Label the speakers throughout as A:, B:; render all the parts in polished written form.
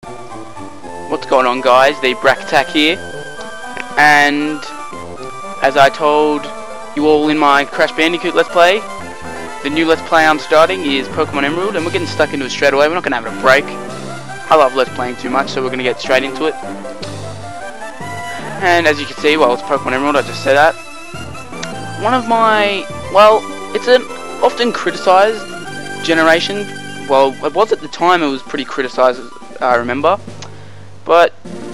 A: What's going on, guys? The Brack Attack here, and as I told you all in my Crash Bandicoot Let's Play, the new Let's Play I'm starting is Pokemon Emerald, and we're getting stuck into it straight away. We're not going to have a break. I love Let's Playing too much, so we're going to get straight into it. And as you can see, well, it's Pokemon Emerald, I just said that. One of my, well, it's an often criticised generation. Well, it was at the time, it was pretty criticised, I remember. But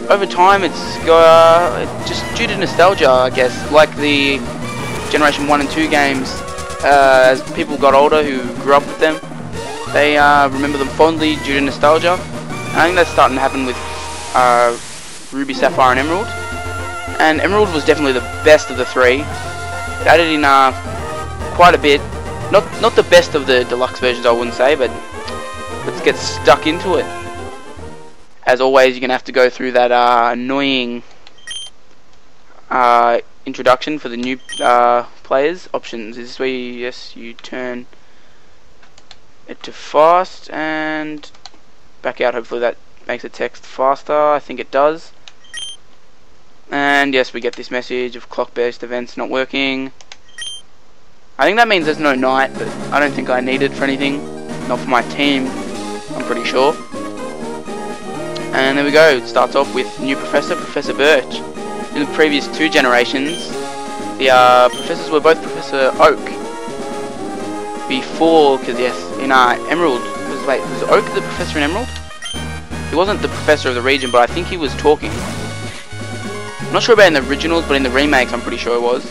A: over time, it's just due to nostalgia, I guess. Like the Generation 1 and 2 games, as people got older who grew up with them, they remember them fondly due to nostalgia. And I think that's starting to happen with Ruby, Sapphire, and Emerald. And Emerald was definitely the best of the three. It added in quite a bit. Not the best of the deluxe versions, I wouldn't say, but let's get stuck into it. As always, you're going to have to go through that annoying introduction for the new players. Options. Is this where you turn it to fast and back out. Hopefully that makes the text faster. I think it does. And yes, we get this message of clock-based events not working. I think that means there's no night, but I don't think I need it for anything. Not for my team, I'm pretty sure. And there we go, it starts off with new professor, Professor Birch. In the previous two generations, the professors were both Professor Oak. Before, because yes, in Emerald, was Oak the professor in Emerald? He wasn't the professor of the region, but I think he was talking. I'm not sure about in the originals, but in the remakes I'm pretty sure it was.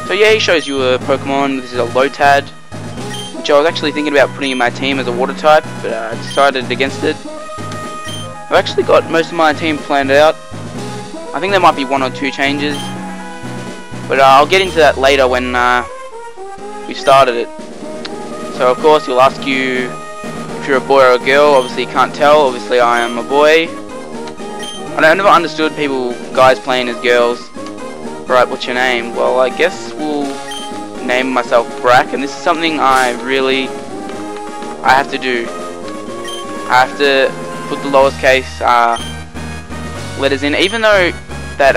A: So yeah, he shows you a Pokemon. This is a Lotad, which I was actually thinking about putting in my team as a water type, but I decided against it. I've actually got most of my team planned out. I think there might be one or two changes, but I'll get into that later when we started it. So of course he'll ask you if you're a boy or a girl. Obviously you can't tell. Obviously I am a boy. I never understood guys playing as girls. Right, what's your name? Well, I guess we'll name myself Brack, and this is something I have to do. I have to put the lowest case letters in, even though that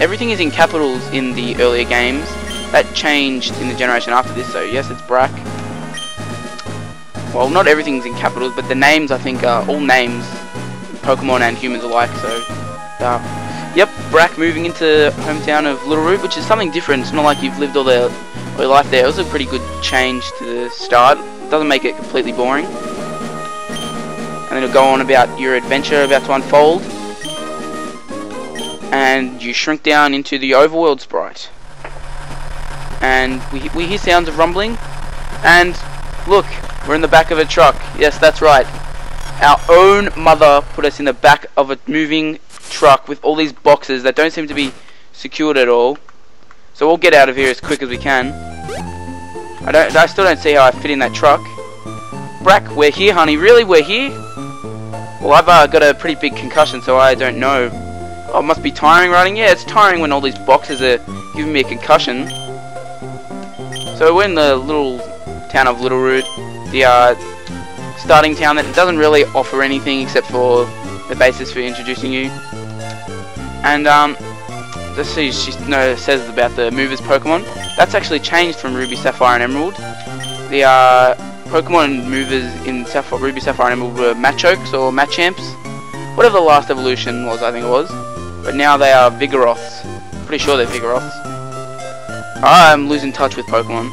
A: everything is in capitals in the earlier games. That changed in the generation after this, so yes, it's Brack. Well, not everything's in capitals, but the names I think are all names, Pokemon and humans alike, so yep, Brack moving into hometown of Little Root, which is something different. It's not like you've lived all your life there. It was a pretty good change to the start. It doesn't make it completely boring. And then it'll go on about your adventure about to unfold. And you shrink down into the overworld sprite. And we hear sounds of rumbling. And look, we're in the back of a truck. Yes, that's right. Our own mother put us in the back of a moving truck with all these boxes that don't seem to be secured at all. So we'll get out of here as quick as we can. I still don't see how I fit in that truck. Brack, we're here, honey. Really, we're here? Well, I've got a pretty big concussion, so I don't know. Oh, it must be tiring riding. Yeah, it's tiring when all these boxes are giving me a concussion. So we're in the little town of Little Root, the starting town that doesn't really offer anything except for the basis for introducing you. And let's see, she says about the movers Pokemon. That's actually changed from Ruby, Sapphire, and Emerald. The Pokemon movers in Ruby, Sapphire, and Emerald were Machokes or Machamps, whatever the last evolution was, I think it was. But now they are Vigoroths. Pretty sure they're Vigoroths. I'm losing touch with Pokemon.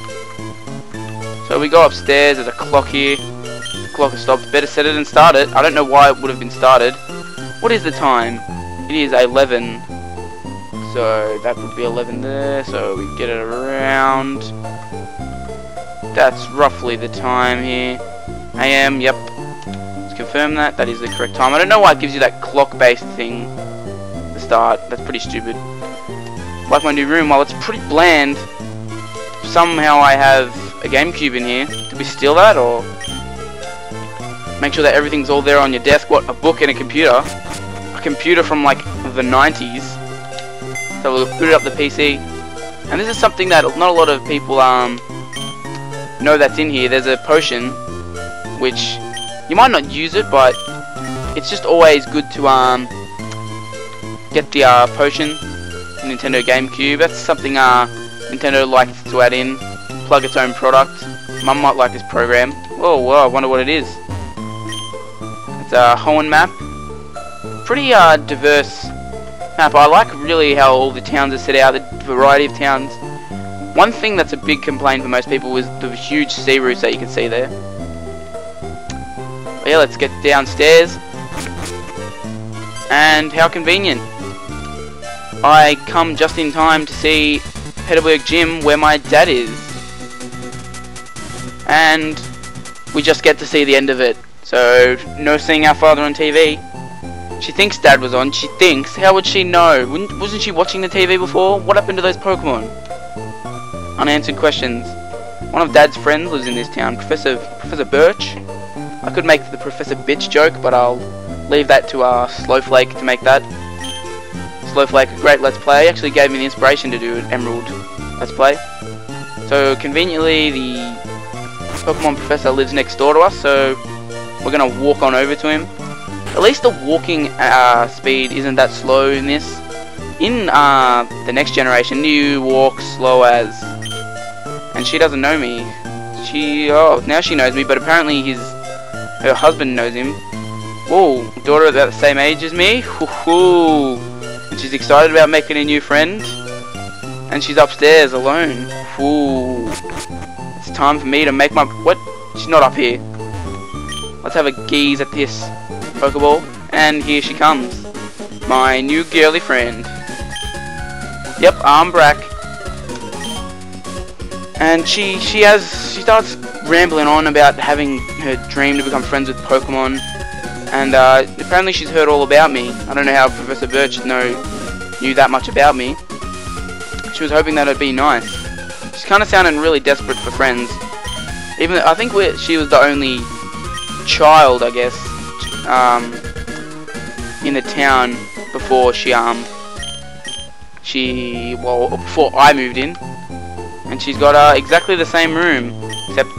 A: So we go upstairs. There's a clock here. The clock has stopped. Better set it and start it. I don't know why it would have been started. What is the time? It is 11. So that would be 11 there. So we get it around. That's roughly the time here. AM, yep. Let's confirm that. That is the correct time. I don't know why it gives you that clock-based thing. The start. That's pretty stupid. Like my new room, while it's pretty bland, somehow I have a GameCube in here. Did we steal that, or make sure that everything's all there on your desk? What, a book and a computer? A computer from like the 90s. So we'll boot up the PC. And this is something that not a lot of people know that's in here. There's a potion, which you might not use it, but it's just always good to get the potion, Nintendo GameCube. That's something Nintendo likes to add in, plug its own product. Mum might like this program. Oh wow, I wonder what it is. It's a Hoenn map. Pretty diverse map. I like really how all the towns are set out, the variety of towns. One thing that's a big complaint for most people is the huge sea routes that you can see there. But yeah, let's get downstairs. And how convenient. I come just in time to see Peterburg Gym where my dad is. And we just get to see the end of it. So, no seeing our father on TV. She thinks Dad was on. She thinks. How would she know? Wasn't she watching the TV before? What happened to those Pokemon? Unanswered questions. One of Dad's friends lives in this town, Professor Birch. I could make the Professor Bitch joke, but I'll leave that to Slowflake to make that. Slowflake, a great Let's Play, actually gave me the inspiration to do an Emerald Let's Play. So conveniently, the Pokemon Professor lives next door to us, so we're gonna walk on over to him. At least the walking speed isn't that slow in this. In the next generation, you walk slow as, and she doesn't know me. Now she knows me, but apparently her husband knows him. Whoa, daughter about the same age as me. Hoo-hoo. And she's excited about making a new friend. And she's upstairs alone. Ooh. It's time for me to make my... What? She's not up here. Let's have a gaze at this Pokeball. And here she comes. My new girly friend. Yep, I'm back. And she starts rambling on about having her dream to become friends with Pokemon. And apparently she's heard all about me. I don't know how Professor Birch knew that much about me. She was hoping that it'd be nice. She's kind of sounding really desperate for friends. Even I think she was the only child, I guess, in the town before before I moved in. And she's got exactly the same room, except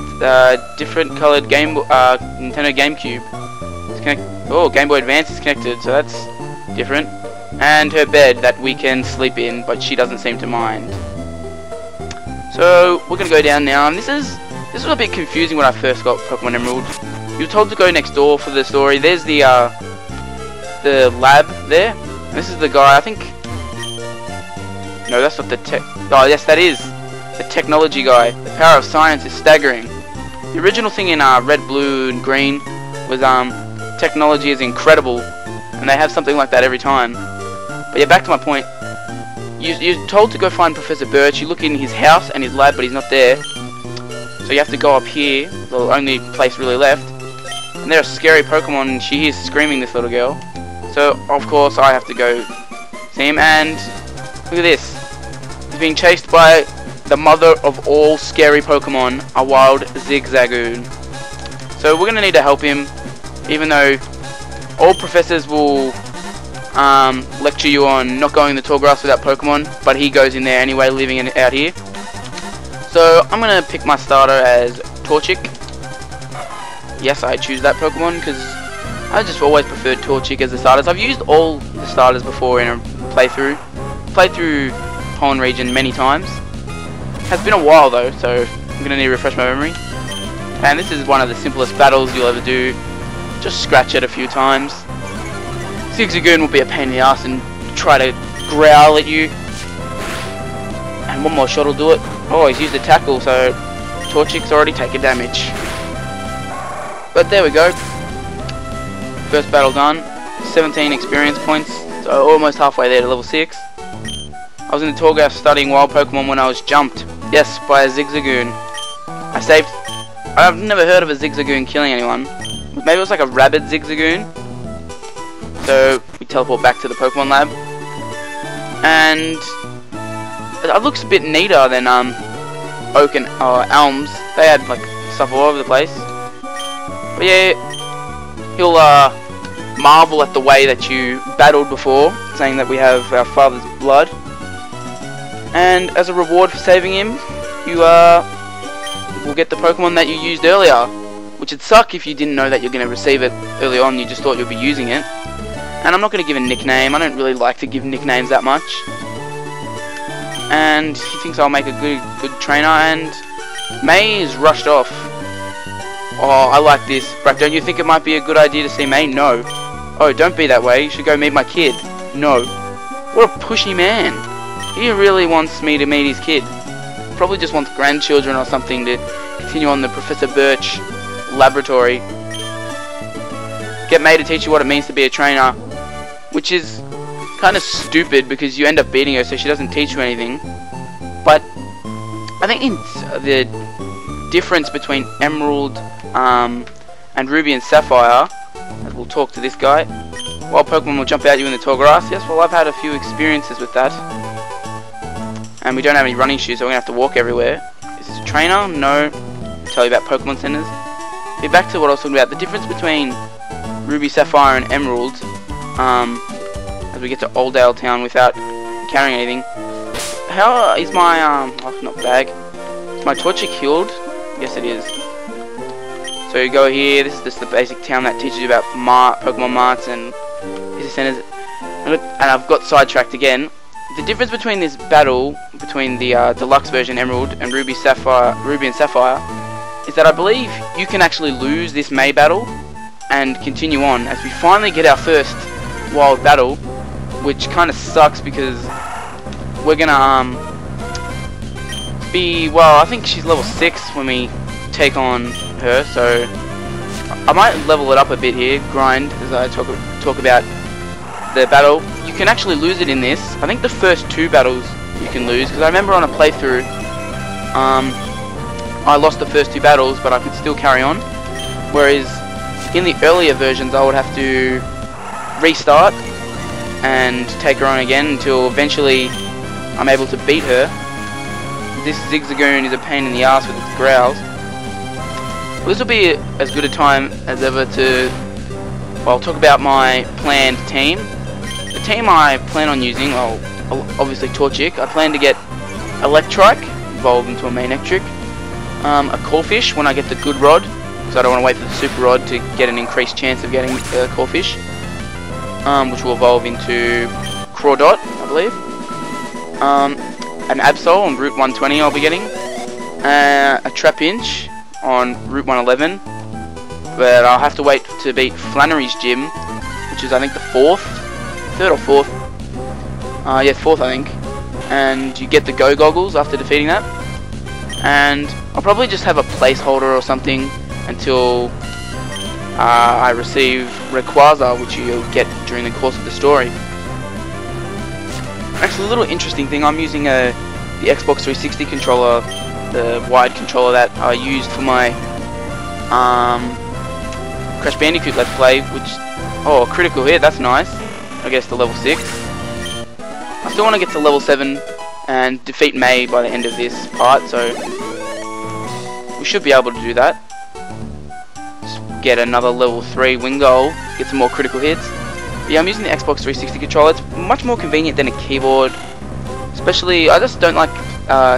A: different coloured Nintendo GameCube. Oh, Game Boy Advance is connected, so that's different. And her bed that we can sleep in, but she doesn't seem to mind. So we're gonna go down now, and this was a bit confusing when I first got Pokemon Emerald. You were told to go next door for the story. There's the lab there. And this is the guy. I think. No, that's not the tech. Oh, yes, that is the technology guy. The power of science is staggering. The original thing in red, blue, and green was technology is incredible, and they have something like that every time. But yeah, back to my point. You're told to go find Professor Birch. You look in his house and his lab, but he's not there. So you have to go up here, the only place really left. And there are scary Pokemon, and she hears screaming, this little girl. So of course I have to go see him, and look at this. He's being chased by the mother of all scary Pokemon, a wild Zigzagoon. So we're gonna need to help him, even though all professors will lecture you on not going in the tall grass without Pokemon, but he goes in there anyway, living it out here. So I'm gonna pick my starter as Torchic. Yes, I choose that Pokemon because I just always preferred Torchic as the starters. I've used all the starters before in a playthrough. Played through Hoenn region many times. Has been a while though, so I'm gonna need to refresh my memory. And this is one of the simplest battles you'll ever do. Just scratch it a few times. Zigzagoon will be a pain in the ass and try to growl at you. And one more shot will do it. Oh, he's used a tackle, so Torchic's already taken damage. But there we go. First battle done. 17 experience points, so almost halfway there to level 6. I was in the tall grass studying wild Pokemon when I was jumped. Yes, by a Zigzagoon. I've never heard of a Zigzagoon killing anyone. Maybe it was like a rabid Zigzagoon. So we teleport back to the Pokemon lab, and it looks a bit neater than Oak and Elms. They had like stuff all over the place. But yeah, he'll marvel at the way that you battled before, saying that we have our father's blood. And as a reward for saving him, you will get the Pokemon that you used earlier. which would suck if you didn't know that you're going to receive it early on. You just thought you'd be using it. And I'm not going to give a nickname. I don't really like to give nicknames that much. And he thinks I'll make a good trainer, and May is rushed off. Oh, I like this. Brack, don't you think it might be a good idea to see May? No. Oh, don't be that way. You should go meet my kid. No. What a pushy man. He really wants me to meet his kid. Probably just wants grandchildren or something to continue on the Professor Birch laboratory. Get May to teach you what it means to be a trainer, which is kind of stupid because you end up beating her, so she doesn't teach you anything. But I think the difference between Emerald and Ruby and Sapphire, as we'll talk to this guy, while Pokemon will jump out at you in the tall grass. Yes, well, I've had a few experiences with that. And we don't have any running shoes, so we're going to have to walk everywhere. Is this a trainer? No. I'll tell you about Pokemon Centers. Be back to what I was talking about. The difference between Ruby, Sapphire, and Emerald, as we get to Oldale Town without carrying anything. How is my, not bag. Is my torture killed? Yes, it is. So you go here. This is just the basic town that teaches you about Pokemon marts and visitor centers. And I've got sidetracked again. The difference between this battle, between the deluxe version Emerald and Ruby and Sapphire, is that I believe you can actually lose this May battle and continue on as we finally get our first wild battle, which kind of sucks because we're gonna I think she's level 6 when we take on her, so I might level it up a bit here, grind, as I talk about the battle. You can actually lose it in this. I think the first 2 battles you can lose, because I remember on a playthrough I lost the first 2 battles, but I could still carry on, whereas in the earlier versions I would have to restart and take her on again until eventually I'm able to beat her. This Zigzagoon is a pain in the ass with its growls. Well, this will be as good a time as ever to, well, talk about my planned team. The team I plan on using, well, obviously Torchic. I plan to get Electrike, evolved into a Manectric, a Corphish when I get the good rod, because I don't want to wait for the super rod to get an increased chance of getting Corphish, which will evolve into Crawdot, I believe. An Absol on Route 120 I'll be getting, a Trapinch on Route 111, but I'll have to wait to beat Flannery's gym, which is I think the 3rd or 4th. Yeah, 4th I think. And you get the Go Goggles after defeating that. And I'll probably just have a placeholder or something until I receive Rayquaza, which you'll get during the course of the story. Actually, a little interesting thing, I'm using the Xbox 360 controller, the wide controller that I used for my Crash Bandicoot Let's Play, which, oh, critical hit, that's nice. I guess to level 6. I still want to get to level 7 and defeat May by the end of this part, so we should be able to do that. Just get another level 3 Wingull, get some more critical hits. But yeah, I'm using the Xbox 360 controller. It's much more convenient than a keyboard. Especially, I just don't like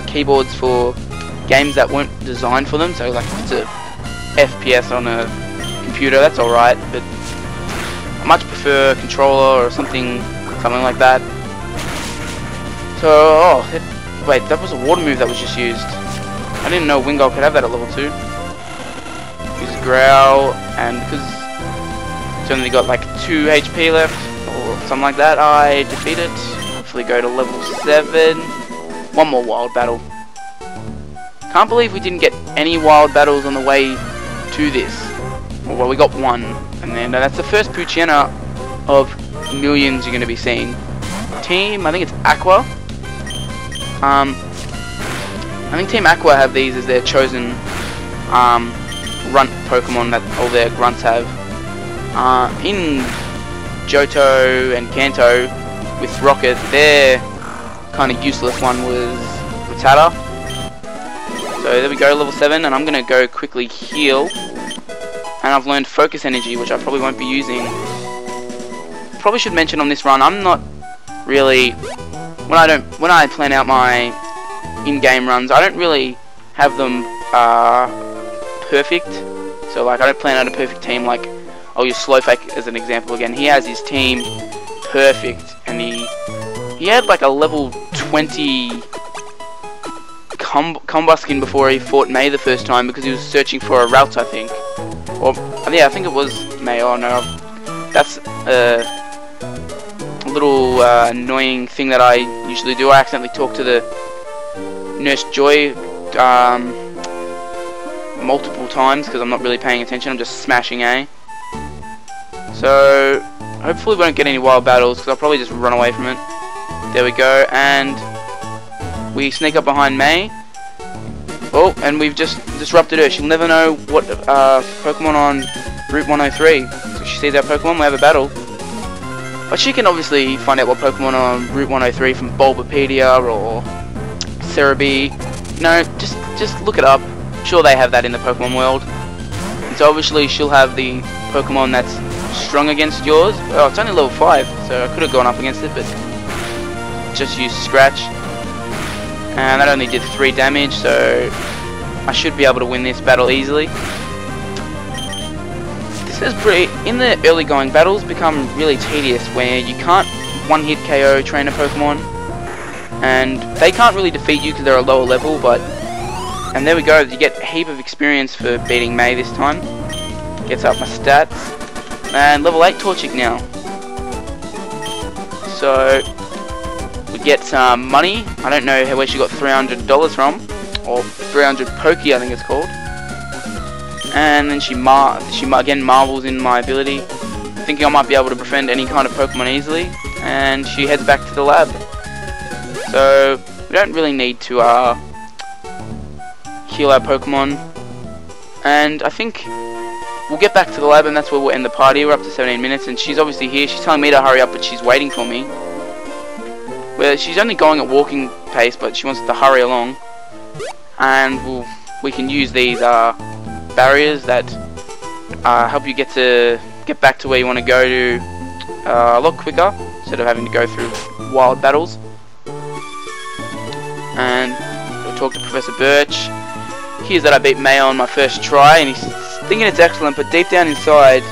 A: keyboards for games that weren't designed for them. So like if it's a FPS on a computer, that's alright, but I much prefer a controller or something like that. So, oh, wait, that was a water move that was just used. I didn't know Wingull could have that at level 2. Use Growl, and because it's only got like 2 HP left, or something like that, I defeat it. Hopefully go to level 7. One more wild battle. Can't believe we didn't get any wild battles on the way to this. Well, we got one, and then that's the first Poochyena of millions you're going to be seeing. Team, I think it's Aqua. I think Team Aqua have these as their chosen grunt Pokemon that all their grunts have. In Johto and Kanto with Rocket, their kind of useless one was Rattata. So there we go, level 7, and I'm going to go quickly heal. And I've learned Focus Energy, which I probably won't be using. Probably should mention on this run, I'm not really, when I plan out my in-game runs, I don't really have them perfect. So like I don't plan out a perfect team. Like I'll use Slowfake as an example again. He has his team perfect, and he had like a level 20 combo skin before he fought May the first time because he was searching for a route, I think. Or yeah, I think it was May. Oh no, that's a little annoying thing that I usually do. I accidentally talk to the Nurse Joy multiple times because I'm not really paying attention. I'm just smashing A. So hopefully we won't get any wild battles because I'll probably just run away from it. There we go, and we sneak up behind May. Oh, and we've just disrupted her. She'll never know what Pokemon on Route 103. So she sees our Pokemon, we have a battle. But she can obviously find out what Pokemon on Route 103 from Bulbapedia or Cerebi. You know, just look it up. I'm sure they have that in the Pokemon world. And so obviously she'll have the Pokemon that's strong against yours. Oh, it's only level 5, so I could have gone up against it, but just used Scratch. And that only did 3 damage, so I should be able to win this battle easily. This is pretty... In the early going, battles become really tedious where you can't one-hit KO trainer Pokemon, and they can't really defeat you because they're a lower level, but... And there we go, you get a heap of experience for beating May this time. Gets up my stats. And level 8 Torchic now. So... we get some money. I don't know where she got $300 from, or 300 Poke, I think it's called. And then she again marvels in my ability, thinking I might be able to befriend any kind of Pokemon easily. And she heads back to the lab. So we don't really need to heal our Pokemon. And I think we'll get back to the lab, and that's where we'll end the party. We're up to 17 minutes, and she's obviously here. She's telling me to hurry up, but she's waiting for me. Well, she's only going at walking pace, but she wants to hurry along. And we can use these barriers that help you get back to where you want to go to a lot quicker, instead of having to go through wild battles. And we'll talk to Professor Birch. Here's that I beat May on my first try, and he's thinking it's excellent, but deep down inside,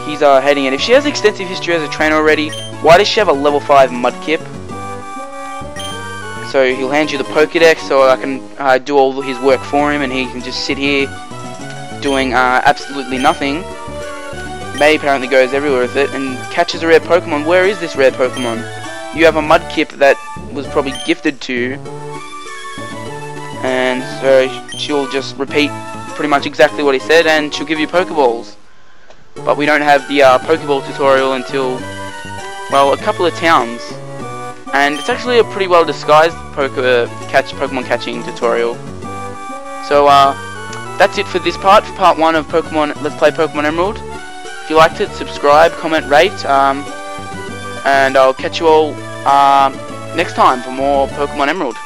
A: he's hating it. If she has extensive history as a trainer already, why does she have a level 5 Mudkip? So he'll hand you the Pokédex so I can do all his work for him, and he can just sit here doing absolutely nothing. May apparently goes everywhere with it and catches a rare Pokemon. Where is this rare Pokemon? You have a Mudkip that was probably gifted to you, and so she'll just repeat pretty much exactly what he said, and she'll give you Pokeballs. But we don't have the Pokeball tutorial until, well, a couple of towns. And it's actually a pretty well disguised Pokemon catching tutorial. So that's it for this part, for part 1 of Pokemon Let's Play Pokemon Emerald. If you liked it, subscribe, comment, rate, and I'll catch you all next time for more Pokemon Emerald.